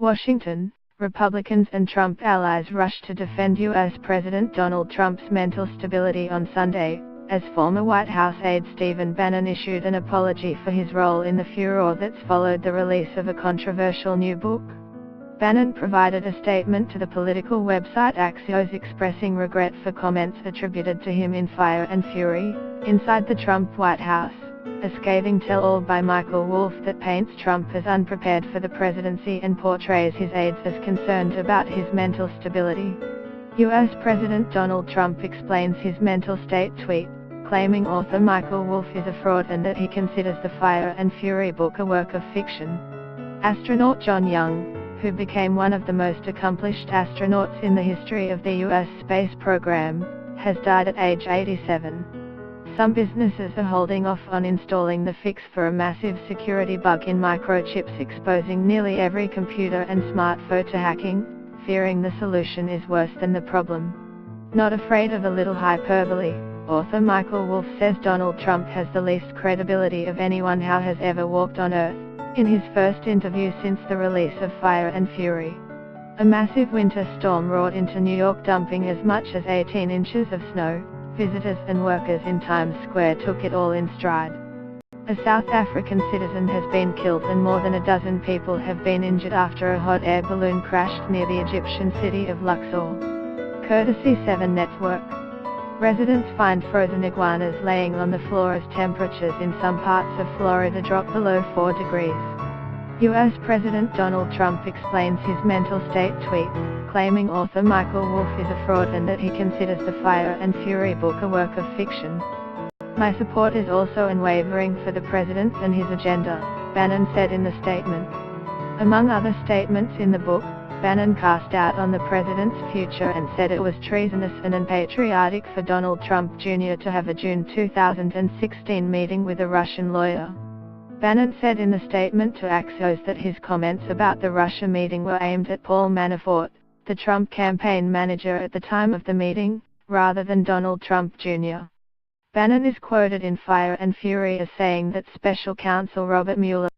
Washington, Republicans and Trump allies rushed to defend U.S. President Donald Trump's mental stability on Sunday, as former White House aide Stephen Bannon issued an apology for his role in the furor that's followed the release of a controversial new book. Bannon provided a statement to the political website Axios expressing regret for comments attributed to him in Fire and Fury, Inside the Trump White House, a scathing tell-all by Michael Wolff that paints Trump as unprepared for the presidency and portrays his aides as concerned about his mental stability. U.S. President Donald Trump explains his mental state tweet, claiming author Michael Wolff is a fraud and that he considers the Fire and Fury book a work of fiction. Astronaut John Young, who became one of the most accomplished astronauts in the history of the U.S. space program, has died at age 87. Some businesses are holding off on installing the fix for a massive security bug in microchips exposing nearly every computer and smartphone to hacking, fearing the solution is worse than the problem. Not afraid of a little hyperbole, author Michael Wolff says Donald Trump has the least credibility of anyone who has ever walked on Earth, in his first interview since the release of Fire and Fury. A massive winter storm roared into New York, dumping as much as 18 inches of snow. Visitors and workers in Times Square took it all in stride. A South African citizen has been killed and more than a dozen people have been injured after a hot air balloon crashed near the Egyptian city of Luxor. Courtesy 7 Network. Residents find frozen iguanas laying on the floor as temperatures in some parts of Florida drop below 4 degrees. U.S. President Donald Trump explains his mental state tweet, claiming author Michael Wolff is a fraud and that he considers the Fire and Fury book a work of fiction. My support is also unwavering for the president and his agenda, Bannon said in the statement. Among other statements in the book, Bannon cast doubt on the president's future and said it was treasonous and unpatriotic for Donald Trump Jr. to have a June 2016 meeting with a Russian lawyer. Bannon said in the statement to Axios that his comments about the Russia meeting were aimed at Paul Manafort, the Trump campaign manager at the time of the meeting, rather than Donald Trump Jr. Bannon is quoted in Fire and Fury as saying that Special Counsel Robert Mueller